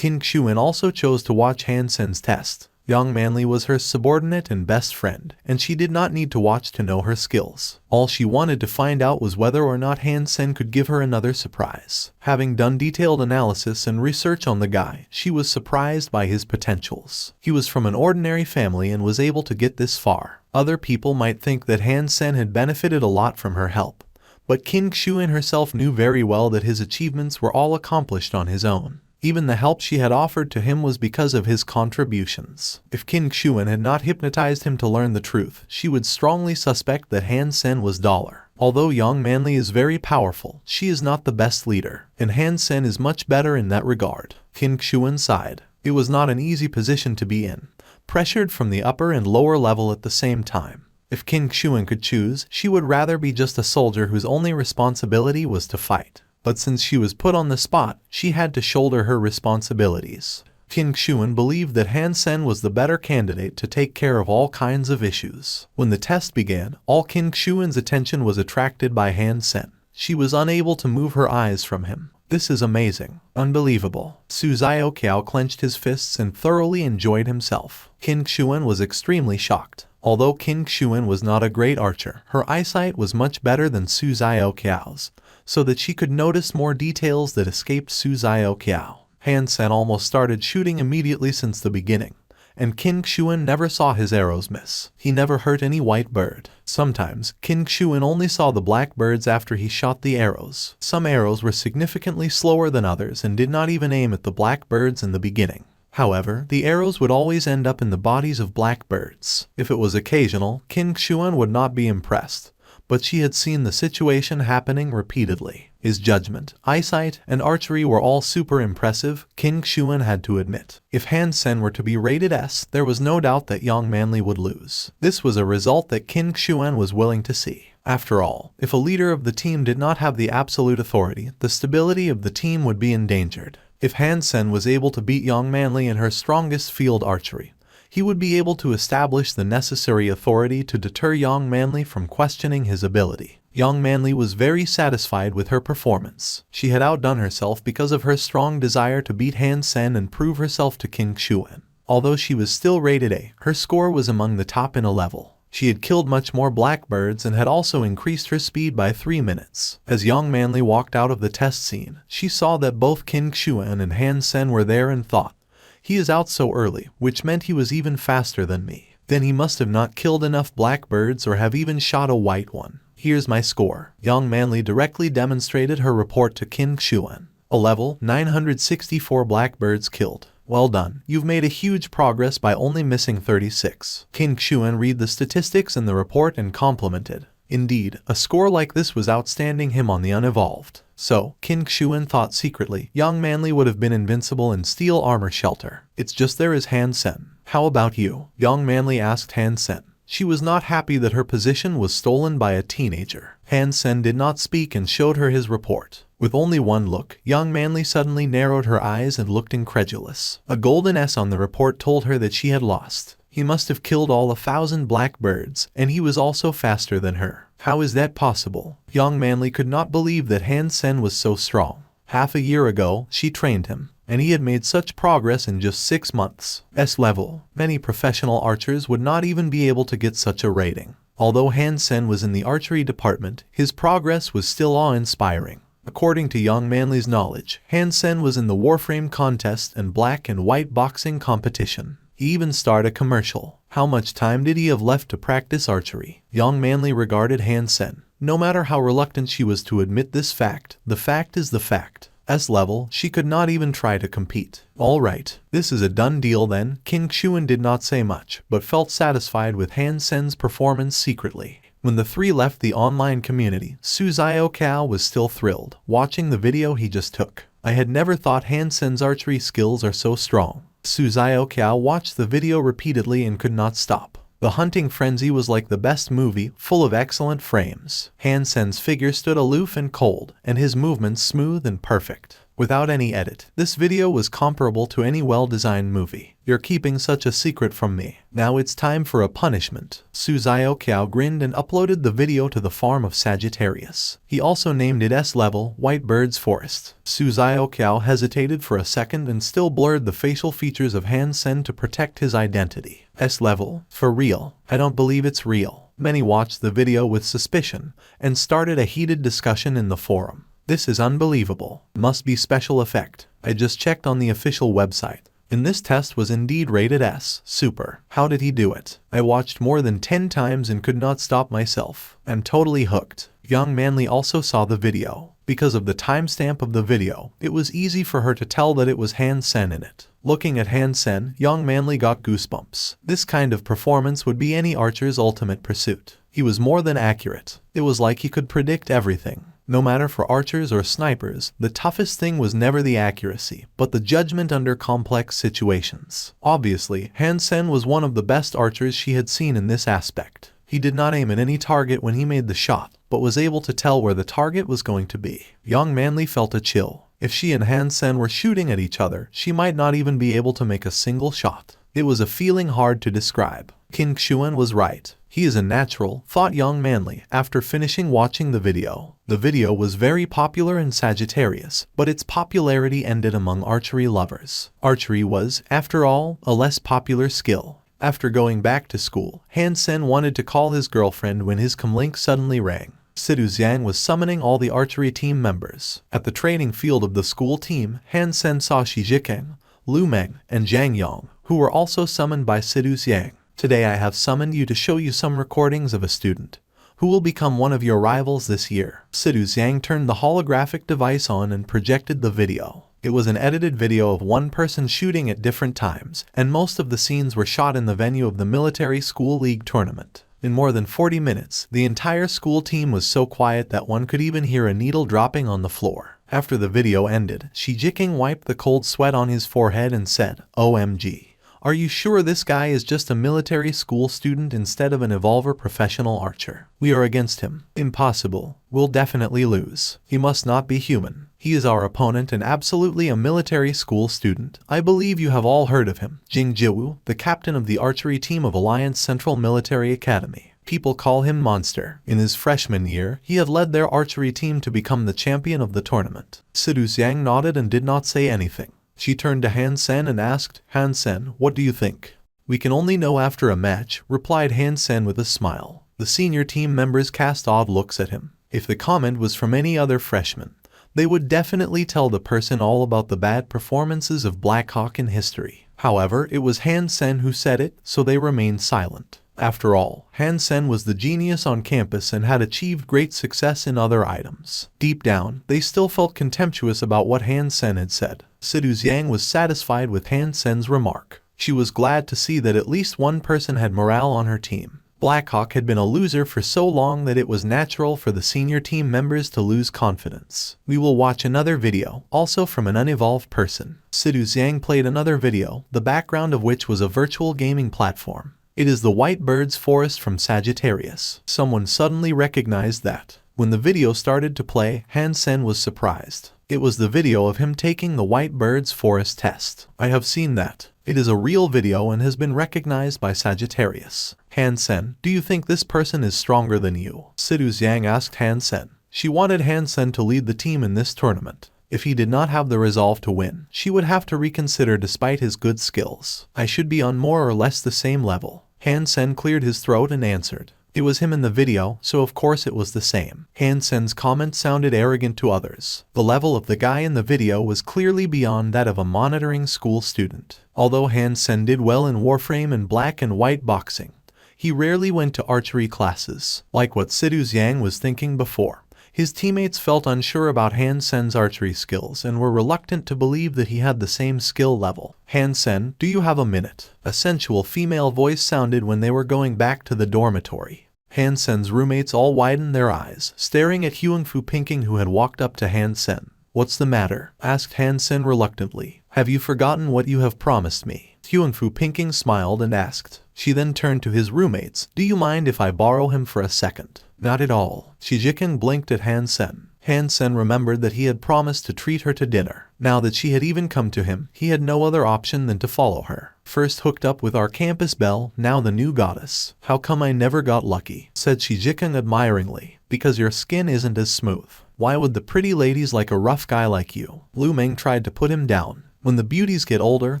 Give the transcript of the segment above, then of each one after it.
King Xuan also chose to watch Han Sen's test. Young Manly was her subordinate and best friend, and she did not need to watch to know her skills. All she wanted to find out was whether or not Han Sen could give her another surprise. Having done detailed analysis and research on the guy, she was surprised by his potentials. He was from an ordinary family and was able to get this far. Other people might think that Han Sen had benefited a lot from her help, but King Xuan herself knew very well that his achievements were all accomplished on his own. Even the help she had offered to him was because of his contributions. If King Xuan had not hypnotized him to learn the truth, she would strongly suspect that Han Sen was dollar. Although Young Manly is very powerful, she is not the best leader, and Han Sen is much better in that regard. King Xuan sighed. It was not an easy position to be in, pressured from the upper and lower level at the same time. If King Xuan could choose, she would rather be just a soldier whose only responsibility was to fight. But since she was put on the spot, she had to shoulder her responsibilities. King Xuan believed that Han Sen was the better candidate to take care of all kinds of issues. When the test began, all King Xuan's attention was attracted by Han Sen. She was unable to move her eyes from him. This is amazing. Unbelievable. Su Zhaoqiao clenched his fists and thoroughly enjoyed himself. King Xuan was extremely shocked. Although King Xuan was not a great archer, her eyesight was much better than Su Zhaoqiao's, so that she could notice more details that escaped Su Zhaoqiao. Han Sen almost started shooting immediately since the beginning, and King Xuan never saw his arrows miss. He never hurt any white bird. Sometimes, King Xuan only saw the black birds after he shot the arrows. Some arrows were significantly slower than others and did not even aim at the black birds in the beginning. However, the arrows would always end up in the bodies of black birds. If it was occasional, King Xuan would not be impressed, but she had seen the situation happening repeatedly. His judgment, eyesight, and archery were all super impressive, King Xuan had to admit. If Han Sen were to be rated S, there was no doubt that Young Manly would lose. This was a result that King Xuan was willing to see. After all, if a leader of the team did not have the absolute authority, the stability of the team would be endangered. If Han Sen was able to beat Young Manly in her strongest field archery, he would be able to establish the necessary authority to deter Young Manly from questioning his ability. Young Manly was very satisfied with her performance. She had outdone herself because of her strong desire to beat Han Sen and prove herself to King Xuan. Although she was still rated A, her score was among the top in a level. She had killed much more blackbirds and had also increased her speed by 3 minutes. As Young Manly walked out of the test scene, she saw that both King Xuan and Han Sen were there and thought, "He is out so early," which meant he was even faster than me. Then he must have not killed enough blackbirds or have even shot a white one. Here's my score. Young Manly directly demonstrated her report to King Xuan. A level, 964 blackbirds killed. Well done. You've made a huge progress by only missing 36. King Xuan read the statistics in the report and complimented. Indeed, a score like this was outstanding him on the unevolved. So, King Xuan thought secretly, Young Manly would have been invincible in steel armor shelter. It's just there is Han Sen. How about you? Young Manly asked Han Sen. She was not happy that her position was stolen by a teenager. Han Sen did not speak and showed her his report. With only one look, Young Manly suddenly narrowed her eyes and looked incredulous. A golden S on the report told her that she had lost. He must have killed all 1,000 blackbirds, and he was also faster than her. How is that possible? Young Manly could not believe that Han Sen was so strong. Half a year ago, she trained him, and he had made such progress in just 6 months. S level. Many professional archers would not even be able to get such a rating. Although Han Sen was in the archery department, his progress was still awe-inspiring. According to Young Manly's knowledge, Han Sen was in the Warframe contest and black and white boxing competition. He even starred a commercial. How much time did he have left to practice archery? Young Manly regarded Han Sen. No matter how reluctant she was to admit this fact, the fact is the fact. S level, she could not even try to compete. Alright, this is a done deal then. King Xuan did not say much, but felt satisfied with Han Sen's performance secretly. When the three left the online community, Su Zhaoqiao was still thrilled, watching the video he just took. I had never thought Han Sen's archery skills are so strong. Su Zhaoqiao watched the video repeatedly and could not stop. The hunting frenzy was like the best movie, full of excellent frames. Han Sen's figure stood aloof and cold, and his movements smooth and perfect. without any edit. This video was comparable to any well-designed movie. You're keeping such a secret from me. Now it's time for a punishment. Su Xiaoqiao grinned and uploaded the video to the farm of Sagittarius. He also named it S-Level, White Bird's Forest. Su Xiaoqiao hesitated for a second and still blurred the facial features of Han Sen to protect his identity. S-Level? For real? I don't believe it's real. Many watched the video with suspicion and started a heated discussion in the forum. This is unbelievable. Must be special effect. I just checked on the official website. And this test was indeed rated S. Super. How did he do it? I watched more than 10 times and could not stop myself. I'm totally hooked. Young Manly also saw the video. Because of the timestamp of the video, it was easy for her to tell that it was Han Sen in it. Looking at Han Sen, Young Manly got goosebumps. This kind of performance would be any archer's ultimate pursuit. He was more than accurate. It was like he could predict everything. No matter for archers or snipers, the toughest thing was never the accuracy, but the judgment under complex situations. Obviously, Han Sen was one of the best archers she had seen in this aspect. He did not aim at any target when he made the shot, but was able to tell where the target was going to be. Young Manly felt a chill. If she and Han Sen were shooting at each other, she might not even be able to make a single shot. It was a feeling hard to describe. Qin Xuan was right. He is a natural, thought Young Manly after finishing watching the video. The video was very popular in Sagittarius, but its popularity ended among archery lovers. Archery was, after all, a less popular skill. After going back to school, Han Sen wanted to call his girlfriend when his comlink suddenly rang. Sidu Xiang was summoning all the archery team members. At the training field of the school team, Han Sen saw Shi Jikeng, Lu Meng, and Zhang Yang, who were also summoned by Sidu Xiang. Today I have summoned you to show you some recordings of a student who will become one of your rivals this year. Sidu Xiang turned the holographic device on and projected the video. It was an edited video of one person shooting at different times, and most of the scenes were shot in the venue of the Military School League tournament. In more than 40 minutes, the entire school team was so quiet that one could even hear a needle dropping on the floor. After the video ended, Shi Jikeng wiped the cold sweat on his forehead and said, "OMG. Are you sure this guy is just a military school student instead of an evolver professional archer? We are against him. Impossible. We'll definitely lose. He must not be human. He is our opponent and absolutely a military school student. I believe you have all heard of him. Jing Jiwu, the captain of the archery team of Alliance Central Military Academy. People call him Monster. In his freshman year, he had led their archery team to become the champion of the tournament." Sidu Xiang nodded and did not say anything. She turned to Han Sen and asked, "Han Sen, what do you think?" "We can only know after a match," replied Han Sen with a smile. The senior team members cast odd looks at him. If the comment was from any other freshman, they would definitely tell the person all about the bad performances of Blackhawk in history. However, it was Han Sen who said it, so they remained silent. After all, Han Sen was the genius on campus and had achieved great success in other items. Deep down, they still felt contemptuous about what Han Sen had said. Sidu Xiang was satisfied with Han Sen's remark. She was glad to see that at least one person had morale on her team. Blackhawk had been a loser for so long that it was natural for the senior team members to lose confidence. We will watch another video, also from an unevolved person. Sidu Xiang played another video, the background of which was a virtual gaming platform. It is the White Bird's Forest from Sagittarius. Someone suddenly recognized that. When the video started to play, Han Sen was surprised. It was the video of him taking the White Bird's Forest test. "I have seen that. It is a real video and has been recognized by Sagittarius." "Han Sen, do you think this person is stronger than you?" Sidu Xiang asked Han Sen. She wanted Han Sen to lead the team in this tournament. If he did not have the resolve to win, she would have to reconsider despite his good skills. "I should be on more or less the same level." Han Sen cleared his throat and answered. It was him in the video, so of course it was the same. Han Sen's comment sounded arrogant to others. The level of the guy in the video was clearly beyond that of a monitoring school student. Although Han Sen did well in Warframe and black and white boxing, he rarely went to archery classes. Like what Sidu Xiang was thinking before, his teammates felt unsure about Han Sen's archery skills and were reluctant to believe that he had the same skill level. "Han Sen, do you have a minute?" A sensual female voice sounded when they were going back to the dormitory. Han Sen's roommates all widened their eyes, staring at Huangfu Pinking, who had walked up to Han Sen. "What's the matter?" asked Han Sen reluctantly. "Have you forgotten what you have promised me?" Huangfu Pinking smiled and asked. She then turned to his roommates. "Do you mind if I borrow him for a second?" "Not at all." Shi Jikeng blinked at Han Sen. Han Sen remembered that he had promised to treat her to dinner. Now that she had even come to him, he had no other option than to follow her. First hooked up with our campus belle, now the new goddess. How come I never got lucky, said Shi Jikeng admiringly. Because your skin isn't as smooth. Why would the pretty ladies like a rough guy like you? Lu Meng tried to put him down. When the beauties get older,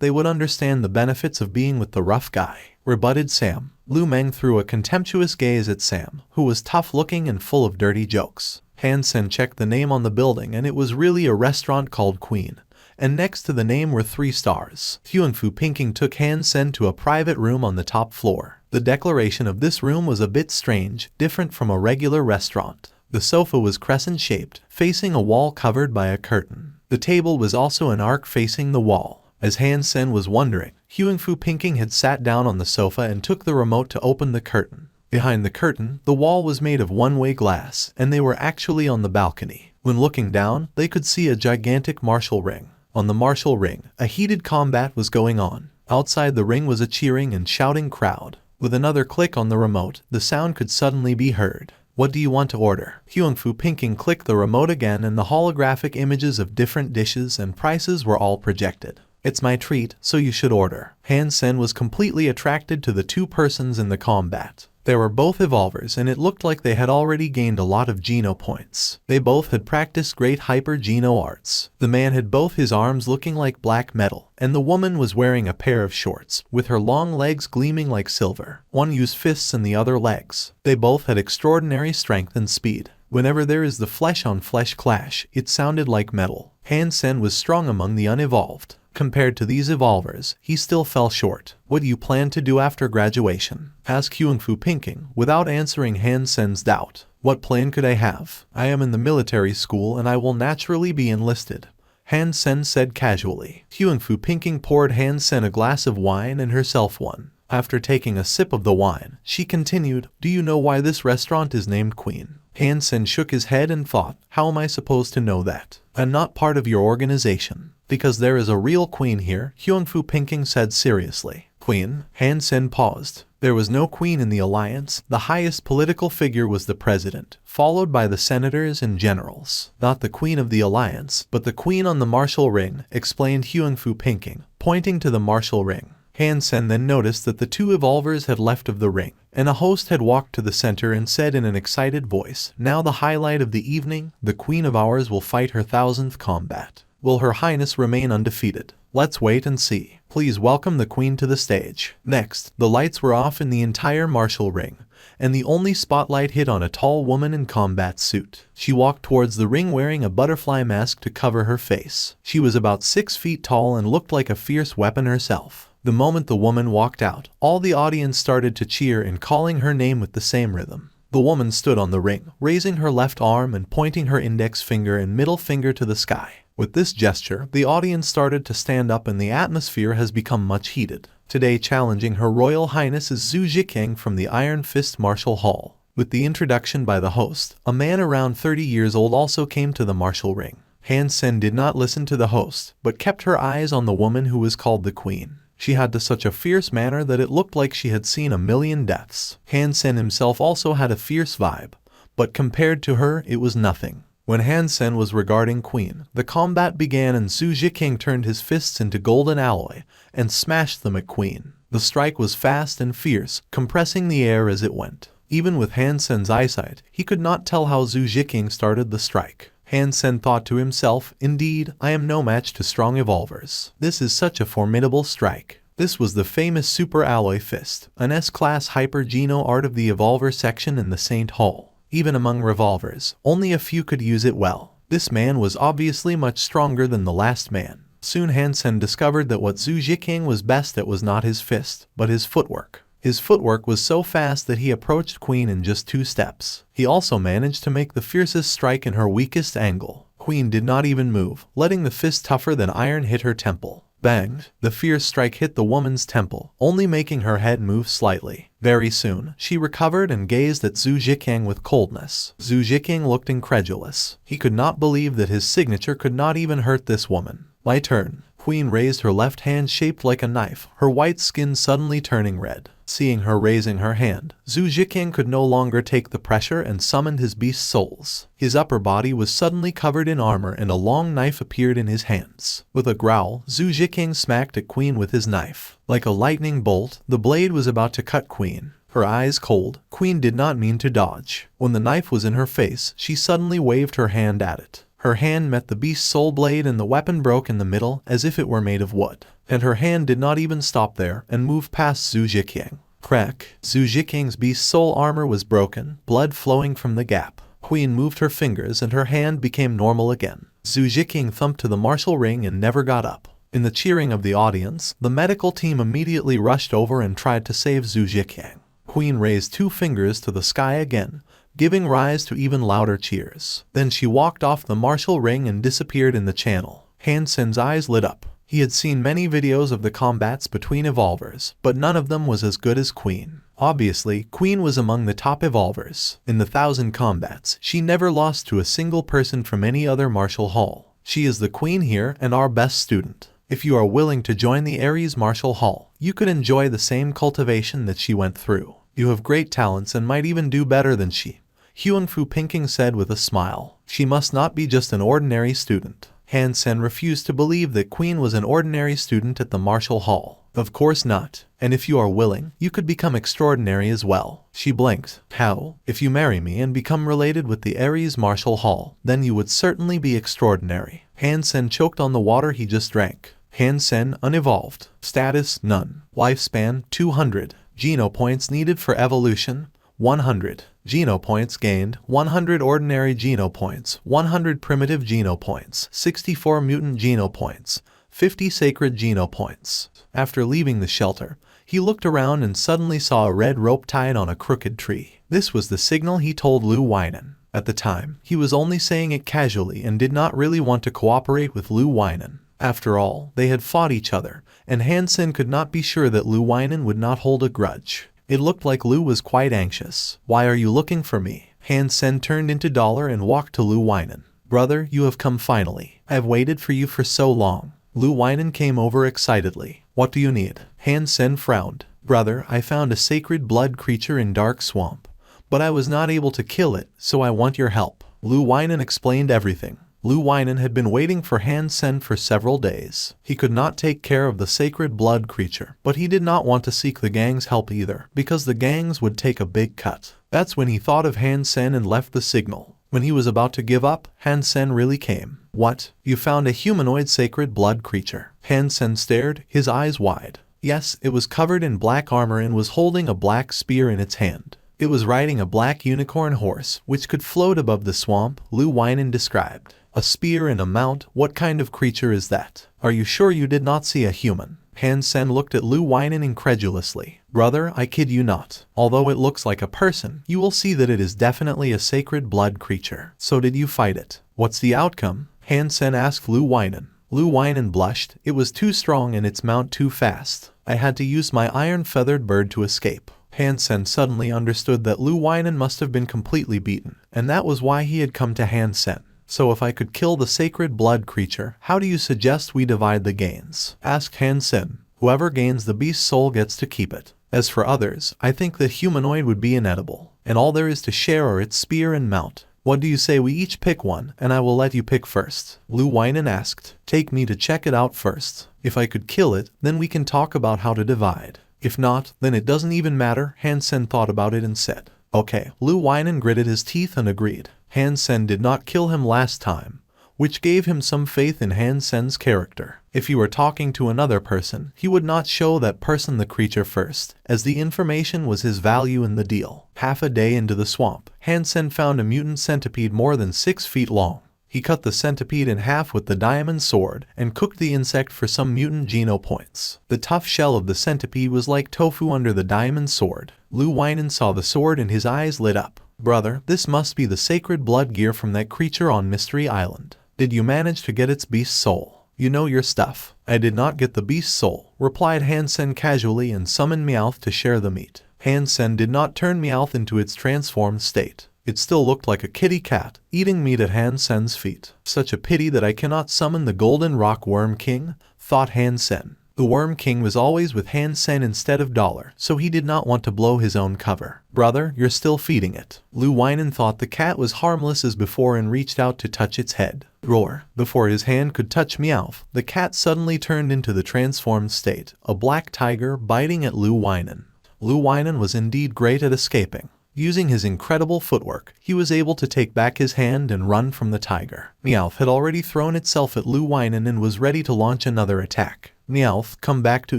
they would understand the benefits of being with the rough guy, rebutted Sam. Lu Meng threw a contemptuous gaze at Sam, who was tough-looking and full of dirty jokes. Han Sen checked the name on the building and it was really a restaurant called Queen. And next to the name were 3 stars. Huang Fu Pinking took Han Sen to a private room on the top floor. The declaration of this room was a bit strange, different from a regular restaurant. The sofa was crescent-shaped, facing a wall covered by a curtain. The table was also an arc facing the wall. As Han Sen was wondering, Huang Fu Pinking had sat down on the sofa and took the remote to open the curtain. Behind the curtain, the wall was made of one-way glass, and they were actually on the balcony. When looking down, they could see a gigantic martial ring. On the martial ring, a heated combat was going on. Outside the ring was a cheering and shouting crowd. With another click on the remote, the sound could suddenly be heard. What do you want to order? Huang Fu Pinking clicked the remote again and the holographic images of different dishes and prices were all projected. It's my treat, so you should order. Han Sen was completely attracted to the 2 persons in the combat. They were both evolvers and it looked like they had already gained a lot of Geno points. They both had practiced great hyper Geno arts. The man had both his arms looking like black metal, and the woman was wearing a pair of shorts, with her long legs gleaming like silver. One used fists and the other legs. They both had extraordinary strength and speed. Whenever there is the flesh-on-flesh clash, it sounded like metal. Han Sen was strong among the unevolved. Compared to these evolvers, he still fell short. What do you plan to do after graduation? Asked Huang Fu Pinking, without answering Han Sen's doubt. What plan could I have? I am in the military school and I will naturally be enlisted. Han Sen said casually. Huang Fu Pinking poured Han Sen a glass of wine and herself one. After taking a sip of the wine, she continued, do you know why this restaurant is named Queen? Han Sen shook his head and thought, how am I supposed to know that? I'm not part of your organization. Because there is a real queen here, Huang Fu Pinking said seriously. Queen? Han Sen paused. There was no queen in the alliance. The highest political figure was the president, followed by the senators and generals. Not the queen of the alliance, but the queen on the martial ring, explained Huang Fu Pinking, pointing to the martial ring. Han Sen then noticed that the 2 evolvers had left of the ring, and a host had walked to the center and said in an excited voice, now the highlight of the evening, the queen of ours will fight her 1000th combat. Will Her Highness remain undefeated? Let's wait and see. Please welcome the queen to the stage. Next, the lights were off in the entire martial ring, and the only spotlight hit on a tall woman in combat suit. She walked towards the ring wearing a butterfly mask to cover her face. She was about 6 feet tall and looked like a fierce weapon herself. The moment the woman walked out, all the audience started to cheer and calling her name with the same rhythm. The woman stood on the ring, raising her left arm and pointing her index finger and middle finger to the sky. With this gesture, the audience started to stand up and the atmosphere has become much heated. Today challenging Her Royal Highness is Zhu Zhiqing from the Iron Fist Martial Hall. With the introduction by the host, a man around 30 years old also came to the martial ring. Han Sen did not listen to the host, but kept her eyes on the woman who was called the Queen. She had such a fierce manner that it looked like she had seen a million deaths. Han Sen himself also had a fierce vibe, but compared to her, it was nothing. When Han Sen was regarding Queen, the combat began and Zhu Zhiqing turned his fists into golden alloy and smashed them at Queen. The strike was fast and fierce, compressing the air as it went. Even with Han Sen's eyesight, he could not tell how Zhu Zhiqing started the strike. Han Sen thought to himself, indeed, I am no match to strong evolvers. This is such a formidable strike. This was the famous Super Alloy Fist, an S-Class Hyper Geno art of the Evolver section in the Saint Hall. Even among revolvers, only a few could use it well. This man was obviously much stronger than the last man. Soon Han Sen discovered that what Zhu Zhiqing was best at was not his fist, but his footwork. His footwork was so fast that he approached Queen in just 2 steps. He also managed to make the fiercest strike in her weakest angle. Queen did not even move, letting the fist tougher than iron hit her temple. Bang! The fierce strike hit the woman's temple, only making her head move slightly. Very soon, she recovered and gazed at Zhu Zhiqing with coldness. Zhu Zhiqing looked incredulous. He could not believe that his signature could not even hurt this woman. My turn. Queen raised her left hand shaped like a knife, her white skin suddenly turning red. Seeing her raising her hand, Zhu Jiqing could no longer take the pressure and summoned his beast souls. His upper body was suddenly covered in armor and a long knife appeared in his hands. With a growl, Zhu Jiqing smacked at Queen with his knife. Like a lightning bolt, the blade was about to cut Queen. Her eyes cold, Queen did not mean to dodge. When the knife was in her face, she suddenly waved her hand at it. Her hand met the beast's soul blade and the weapon broke in the middle as if it were made of wood. And her hand did not even stop there and moved past Zhu Jiqing. Crack! Zhu Jiqing's beast soul armor was broken, blood flowing from the gap. Queen moved her fingers and her hand became normal again. Zhu Jiqing thumped to the martial ring and never got up. In the cheering of the audience, the medical team immediately rushed over and tried to save Zhu Jiqing. Queen raised 2 fingers to the sky again, giving rise to even louder cheers. Then she walked off the martial ring and disappeared in the channel. Han Sen's eyes lit up. He had seen many videos of the combats between evolvers, but none of them was as good as Queen. Obviously, Queen was among the top evolvers. In the 1,000 combats, she never lost to a single person from any other martial hall. She is the queen here and our best student. If you are willing to join the Ares Martial Hall, you could enjoy the same cultivation that she went through. You have great talents and might even do better than she. Huang Fu Pinking said with a smile. She must not be just an ordinary student. Han Sen refused to believe that Queen was an ordinary student at the Martial Hall. Of course not. And if you are willing, you could become extraordinary as well. She blinked. How? If you marry me and become related with the Ares Martial Hall, then you would certainly be extraordinary. Han Sen choked on the water he just drank. Han Sen, unevolved. Status, none. Lifespan, 200. Genopoints needed for evolution, 100. Genopoints gained, 100 ordinary genopoints, 100 primitive genopoints, 64 mutant genopoints, 50 sacred genopoints. After leaving the shelter, he looked around and suddenly saw a red rope tied on a crooked tree. This was the signal he told Lu Weinan. At the time, he was only saying it casually and did not really want to cooperate with Lu Weinan. After all, they had fought each other, and Han Sen could not be sure that Lu Weinan would not hold a grudge. It looked like Lu was quite anxious. Why are you looking for me? Han Sen turned into dollar and walked to Lu Weinan. Brother, you have come finally. I have waited for you for so long. Lu Weinan came over excitedly. What do you need? Han Sen frowned. Brother, I found a sacred blood creature in Dark Swamp, but I was not able to kill it, so I want your help. Lu Weinan explained everything. Lu Weinan had been waiting for Han Sen for several days. He could not take care of the sacred blood creature, but he did not want to seek the gang's help either, because the gangs would take a big cut. That's when he thought of Han Sen and left the signal. When he was about to give up, Han Sen really came. What? You found a humanoid sacred blood creature? Han Sen stared, his eyes wide. Yes, it was covered in black armor and was holding a black spear in its hand. It was riding a black unicorn horse, which could float above the swamp, Lu Weinan described. A spear and a mount, what kind of creature is that? Are you sure you did not see a human? Han Sen looked at Lu Weinan incredulously. Brother, I kid you not. Although it looks like a person, you will see that it is definitely a sacred blood creature. So did you fight it? What's the outcome? Han Sen asked Lu Weinan. Lu Weinan blushed. It was too strong and its mount too fast. I had to use my iron-feathered bird to escape. Han Sen suddenly understood that Lu Weinan must have been completely beaten, and that was why he had come to Han Sen. So if I could kill the sacred blood creature, how do you suggest we divide the gains? Asked Han Sen. Whoever gains the beast's soul gets to keep it. As for others, I think the humanoid would be inedible, and all there is to share are its spear and mount. What do you say we each pick one, and I will let you pick first? Lu Weinan asked. Take me to check it out first. If I could kill it, then we can talk about how to divide. If not, then it doesn't even matter. Han Sen thought about it and said. Okay. Lu Weinan gritted his teeth and agreed. Han Sen did not kill him last time, which gave him some faith in Han Sen's character. If he were talking to another person, he would not show that person the creature first, as the information was his value in the deal. Half a day into the swamp, Han Sen found a mutant centipede more than 6 feet long. He cut the centipede in half with the diamond sword and cooked the insect for some mutant geno points. The tough shell of the centipede was like tofu under the diamond sword. Lu Weinan saw the sword and his eyes lit up. Brother, this must be the sacred blood gear from that creature on Mystery Island. Did you manage to get its beast soul? You know your stuff. I did not get the beast soul, replied Han Sen casually and summoned Meowth to share the meat. Han Sen did not turn Meowth into its transformed state. It still looked like a kitty cat, eating meat at Han Sen's feet. Such a pity that I cannot summon the golden rock worm king, thought Han Sen. The Worm King was always with Han Sen instead of Dollar, so he did not want to blow his own cover. "Brother, you're still feeding it." Lu Weinen thought the cat was harmless as before and reached out to touch its head. Roar. Before his hand could touch Meowth, the cat suddenly turned into the transformed state, a black tiger biting at Lu Weinen. Lu Weinen was indeed great at escaping. Using his incredible footwork, he was able to take back his hand and run from the tiger. Meowth had already thrown itself at Lu Weinen and was ready to launch another attack. "Meowth, come back to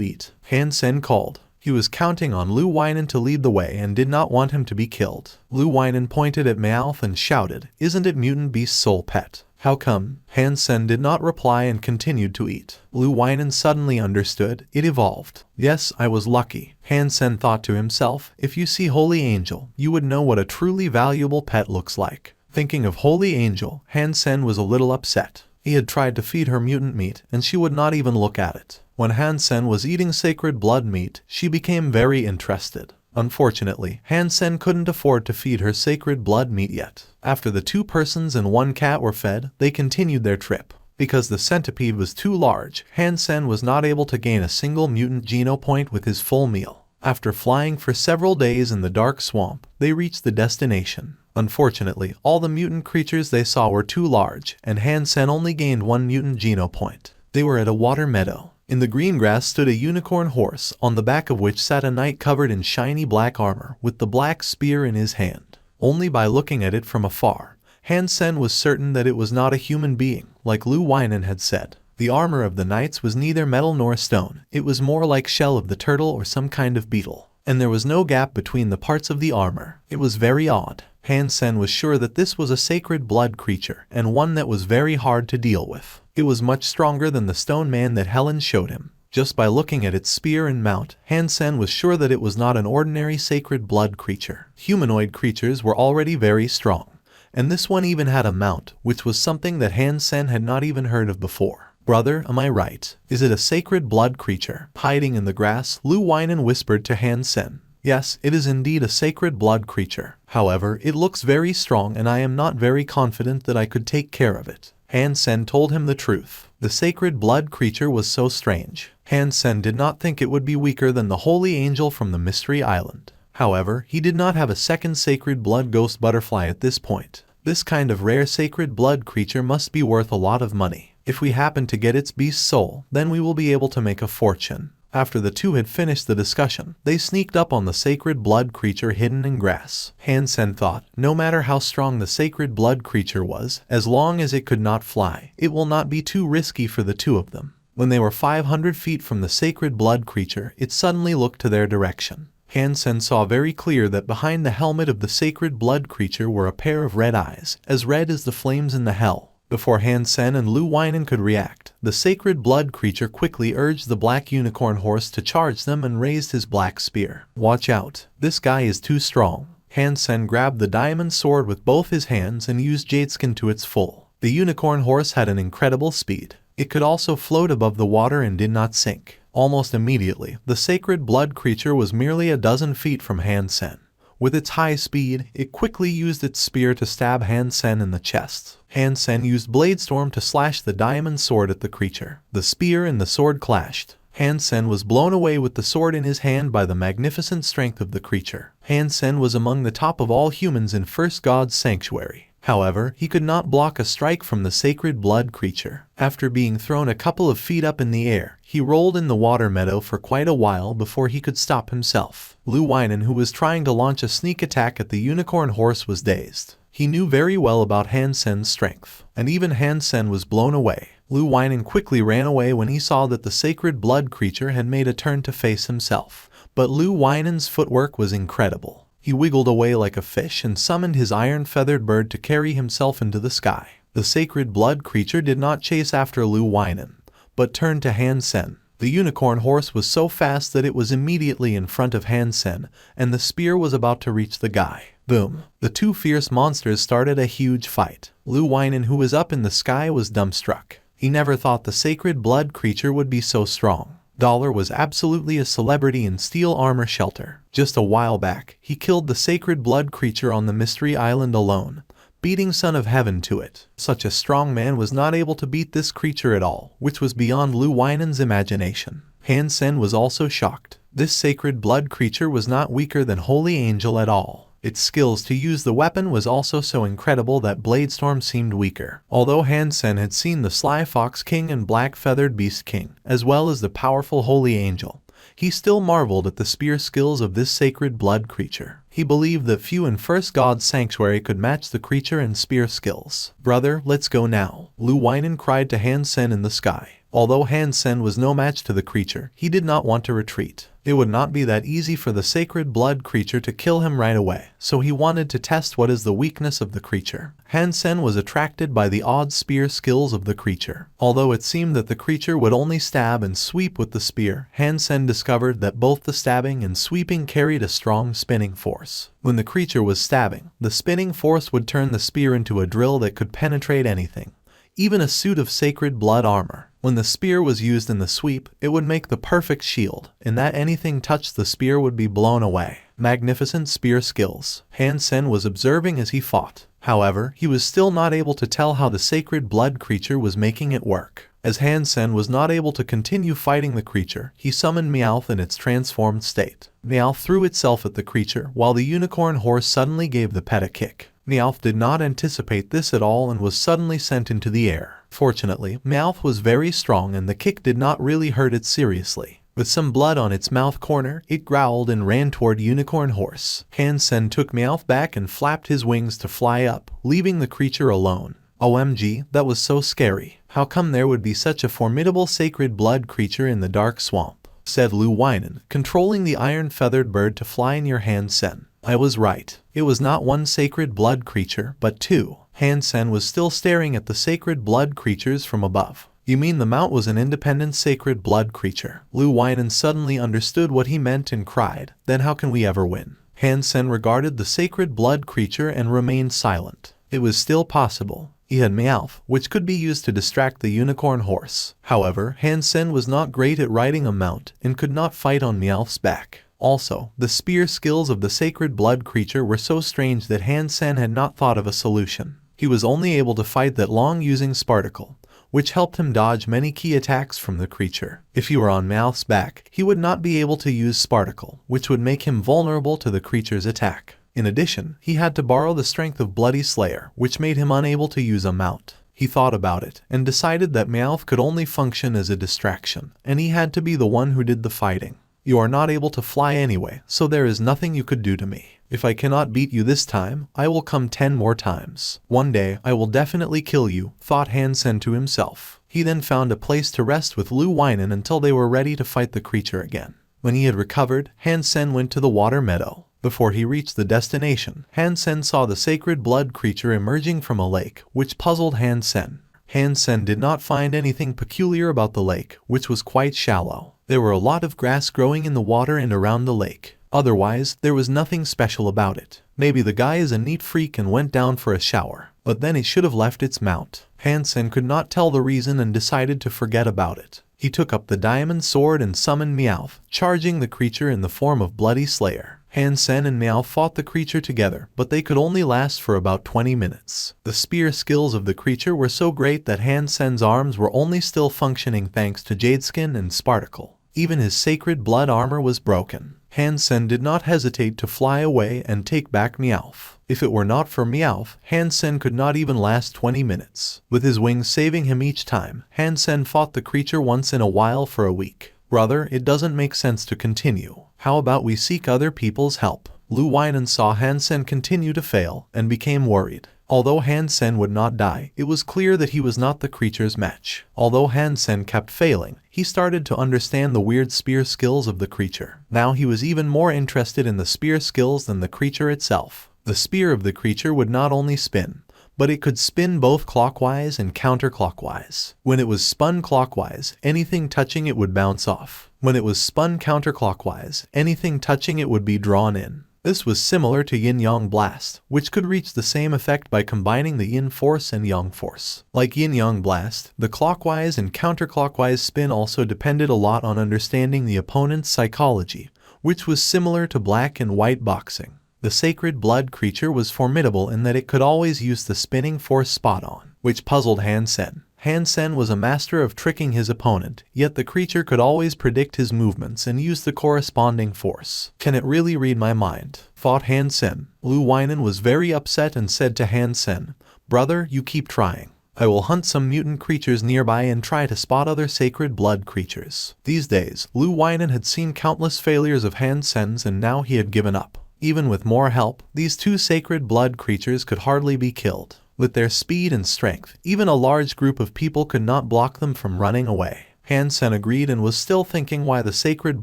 eat," Han Sen called. He was counting on Lu Weinen to lead the way and did not want him to be killed. Lu Weinen pointed at Meowth and shouted, "Isn't it Mutant Beast's sole pet? How come?" Han Sen did not reply and continued to eat. Lu Weinen suddenly understood. It evolved. "Yes, I was lucky," Han Sen thought to himself. "If you see Holy Angel, you would know what a truly valuable pet looks like." Thinking of Holy Angel, Han Sen was a little upset. He had tried to feed her mutant meat, and she would not even look at it. When Han Sen was eating sacred blood meat, she became very interested. Unfortunately, Han Sen couldn't afford to feed her sacred blood meat yet. After the 2 persons and 1 cat were fed, they continued their trip. Because the centipede was too large, Han Sen was not able to gain a single mutant geno point with his full meal. After flying for several days in the dark swamp, they reached the destination. Unfortunately, all the mutant creatures they saw were too large, and Han Sen only gained 1 mutant geno point. They were at a water meadow. In the green grass stood a unicorn horse, on the back of which sat a knight covered in shiny black armor, with the black spear in his hand. Only by looking at it from afar, Han Sen was certain that it was not a human being, like Lu Weinen had said. The armor of the knights was neither metal nor stone, it was more like shell of the turtle or some kind of beetle. And there was no gap between the parts of the armor. It was very odd. Han Sen was sure that this was a sacred blood creature, and one that was very hard to deal with. It was much stronger than the stone man that Helen showed him. Just by looking at its spear and mount, Han Sen was sure that it was not an ordinary sacred blood creature. Humanoid creatures were already very strong, and this one even had a mount, which was something that Han Sen had not even heard of before. "Brother, am I right? Is it a sacred blood creature?" Hiding in the grass, Lu Weinen whispered to Han Sen. "Yes, it is indeed a sacred blood creature. However, it looks very strong and I am not very confident that I could take care of it." Han Sen told him the truth. The sacred blood creature was so strange. Han Sen did not think it would be weaker than the Holy Angel from the Mystery Island. However, he did not have a second sacred blood ghost butterfly at this point. This kind of rare sacred blood creature must be worth a lot of money. If we happen to get its beast soul, then we will be able to make a fortune. After the 2 had finished the discussion, they sneaked up on the sacred blood creature hidden in grass. Han Sen thought, no matter how strong the sacred blood creature was, as long as it could not fly, it will not be too risky for the 2 of them. When they were 500 feet from the sacred blood creature, it suddenly looked to their direction. Han Sen saw very clear that behind the helmet of the sacred blood creature were a pair of red eyes, as red as the flames in the hell. Before Han Sen and Lu Weinen could react, the sacred blood creature quickly urged the black unicorn horse to charge them and raised his black spear. "Watch out, this guy is too strong." Han Sen grabbed the diamond sword with both his hands and used Jadeskin to its full. The unicorn horse had an incredible speed. It could also float above the water and did not sink. Almost immediately, the sacred blood creature was merely a dozen feet from Han Sen. With its high speed, it quickly used its spear to stab Han Sen in the chest. Han Sen used Bladestorm to slash the diamond sword at the creature. The spear and the sword clashed. Han Sen was blown away with the sword in his hand by the magnificent strength of the creature. Han Sen was among the top of all humans in First God's Sanctuary. However, he could not block a strike from the sacred blood creature. After being thrown a couple of feet up in the air, he rolled in the water meadow for quite a while before he could stop himself. Lu Weinen, who was trying to launch a sneak attack at the unicorn horse, was dazed. He knew very well about Han Sen's strength, and even Han Sen was blown away. Lu Weinen quickly ran away when he saw that the sacred blood creature had made a turn to face himself. But Lu Weinen's footwork was incredible. He wiggled away like a fish and summoned his iron-feathered bird to carry himself into the sky. The sacred blood creature did not chase after Lu Weinen, but turned to Han Sen. The unicorn horse was so fast that it was immediately in front of Han Sen, and the spear was about to reach the guy. Boom! The 2 fierce monsters started a huge fight. Lu Weinen, who was up in the sky, was dumbstruck. He never thought the sacred blood creature would be so strong. Dollar was absolutely a celebrity in steel armor shelter. Just a while back, he killed the sacred blood creature on the Mystery Island alone, beating Son of Heaven to it. Such a strong man was not able to beat this creature at all, which was beyond Lu Weinen's imagination. Han Sen was also shocked. This sacred blood creature was not weaker than Holy Angel at all. Its skills to use the weapon was also so incredible that Bladestorm seemed weaker. Although Han Sen had seen the Sly Fox King and Black Feathered Beast King, as well as the powerful Holy Angel, he still marveled at the spear skills of this sacred blood creature. He believed that few in First God's Sanctuary could match the creature in spear skills. "Brother, let's go now," Lu Weinan cried to Han Sen in the sky. Although Han Sen was no match to the creature, he did not want to retreat. It would not be that easy for the sacred blood creature to kill him right away, so he wanted to test what is the weakness of the creature. Han Sen was attracted by the odd spear skills of the creature. Although it seemed that the creature would only stab and sweep with the spear, Han Sen discovered that both the stabbing and sweeping carried a strong spinning force. When the creature was stabbing, the spinning force would turn the spear into a drill that could penetrate anything, even a suit of sacred blood armor. When the spear was used in the sweep, it would make the perfect shield, in that anything touched the spear would be blown away. Magnificent spear skills. Han Sen was observing as he fought. However, he was still not able to tell how the sacred blood creature was making it work. As Han Sen was not able to continue fighting the creature, he summoned Meowth in its transformed state. Meowth threw itself at the creature, while the unicorn horse suddenly gave the pet a kick. Meowth did not anticipate this at all and was suddenly sent into the air. Fortunately, Meowth was very strong and the kick did not really hurt it seriously. With some blood on its mouth corner, it growled and ran toward Unicorn Horse. Han Sen took Meowth back and flapped his wings to fly up, leaving the creature alone. OMG, that was so scary. How come there would be such a formidable sacred blood creature in the dark swamp? Said Lu Weinan, controlling the iron-feathered bird to fly near Han Sen. I was right. It was not one sacred blood creature, but two. Han Sen was still staring at the sacred blood creatures from above. You mean the mount was an independent sacred blood creature? Lu Weinan suddenly understood what he meant and cried, then how can we ever win? Han Sen regarded the sacred blood creature and remained silent. It was still possible. He had Meowth, which could be used to distract the unicorn horse. However, Han Sen was not great at riding a mount and could not fight on Meowth's back. Also, the spear skills of the sacred blood creature were so strange that Han Sen had not thought of a solution. He was only able to fight that long using Sparticle, which helped him dodge many key attacks from the creature. If he were on Meowth's back, he would not be able to use Sparticle, which would make him vulnerable to the creature's attack. In addition, he had to borrow the strength of Bloody Slayer, which made him unable to use a mount. He thought about it, and decided that Meowth could only function as a distraction, and he had to be the one who did the fighting. You are not able to fly anyway, so there is nothing you could do to me. If I cannot beat you this time, I will come 10 more times. One day, I will definitely kill you, thought Han Sen to himself. He then found a place to rest with Lu Weinan until they were ready to fight the creature again. When he had recovered, Han Sen went to the water meadow. Before he reached the destination, Han Sen saw the sacred blood creature emerging from a lake, which puzzled Han Sen. Han Sen did not find anything peculiar about the lake, which was quite shallow. There were a lot of grass growing in the water and around the lake. Otherwise, there was nothing special about it. Maybe the guy is a neat freak and went down for a shower, but then he should have left its mount. Han Sen could not tell the reason and decided to forget about it. He took up the diamond sword and summoned Meowth, charging the creature in the form of Bloody Slayer. Han Sen and Meowth fought the creature together, but they could only last for about 20 minutes. The spear skills of the creature were so great that Han Sen's arms were only still functioning thanks to Jadeskin and Sparticle. Even his sacred blood armor was broken. Han Sen did not hesitate to fly away and take back Meowth. If it were not for Meowth, Han Sen could not even last 20 minutes. With his wings saving him each time, Han Sen fought the creature once in a while for a week. Brother, it doesn't make sense to continue. How about we seek other people's help? Lu Weinan saw Han Sen continue to fail and became worried. Although Han Sen would not die, it was clear that he was not the creature's match. Although Han Sen kept failing, he started to understand the weird spear skills of the creature. Now he was even more interested in the spear skills than the creature itself. The spear of the creature would not only spin, but it could spin both clockwise and counterclockwise. When it was spun clockwise, anything touching it would bounce off. When it was spun counterclockwise, anything touching it would be drawn in. This was similar to Yin-Yang Blast, which could reach the same effect by combining the Yin Force and Yang Force. Like Yin-Yang Blast, the clockwise and counterclockwise spin also depended a lot on understanding the opponent's psychology, which was similar to black and white boxing. The sacred blood creature was formidable in that it could always use the spinning force spot on, which puzzled Han Sen. Han Sen was a master of tricking his opponent, yet the creature could always predict his movements and use the corresponding force. Can it really read my mind? Thought Han Sen. Lu Weinan was very upset and said to Han Sen, "Brother, you keep trying. I will hunt some mutant creatures nearby and try to spot other sacred blood creatures." These days, Lu Weinan had seen countless failures of Han Sen's and now he had given up. Even with more help, these two sacred blood creatures could hardly be killed. With their speed and strength, even a large group of people could not block them from running away. Han Sen agreed and was still thinking why the sacred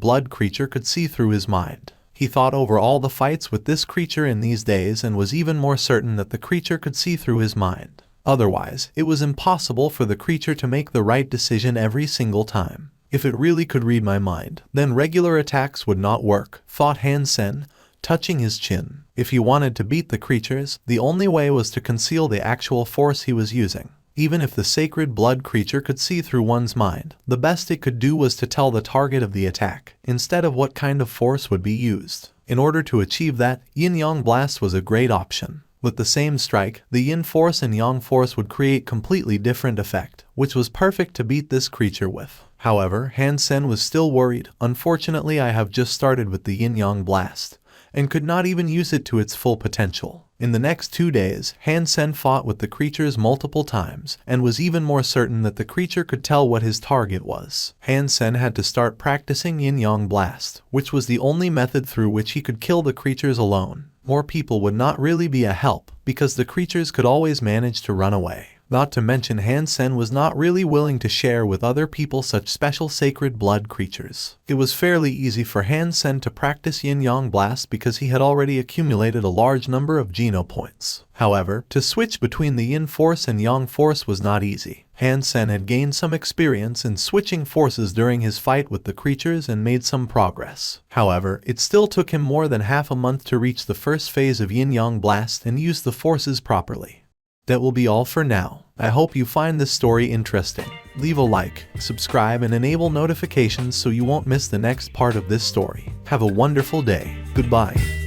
blood creature could see through his mind. He thought over all the fights with this creature in these days and was even more certain that the creature could see through his mind. Otherwise, it was impossible for the creature to make the right decision every single time. If it really could read my mind, then regular attacks would not work, thought Han Sen, touching his chin. If he wanted to beat the creatures, the only way was to conceal the actual force he was using. Even if the sacred blood creature could see through one's mind, the best it could do was to tell the target of the attack, instead of what kind of force would be used. In order to achieve that, Yin-Yang Blast was a great option. With the same strike, the Yin Force and Yang Force would create completely different effect, which was perfect to beat this creature with. However, Han Sen was still worried. Unfortunately, I have just started with the Yin-Yang Blast, and could not even use it to its full potential. In the next 2 days, Han Sen fought with the creatures multiple times, and was even more certain that the creature could tell what his target was. Han Sen had to start practicing Yin-Yang Blast, which was the only method through which he could kill the creatures alone. More people would not really be a help, because the creatures could always manage to run away. Not to mention Han Sen was not really willing to share with other people such special sacred blood creatures. It was fairly easy for Han Sen to practice Yin-Yang Blast because he had already accumulated a large number of Geno points. However, to switch between the Yin Force and Yang Force was not easy. Han Sen had gained some experience in switching forces during his fight with the creatures and made some progress. However, it still took him more than half a month to reach the first phase of Yin-Yang Blast and use the forces properly. That will be all for now. I hope you find this story interesting. Leave a like, subscribe, and enable notifications so you won't miss the next part of this story. Have a wonderful day. Goodbye.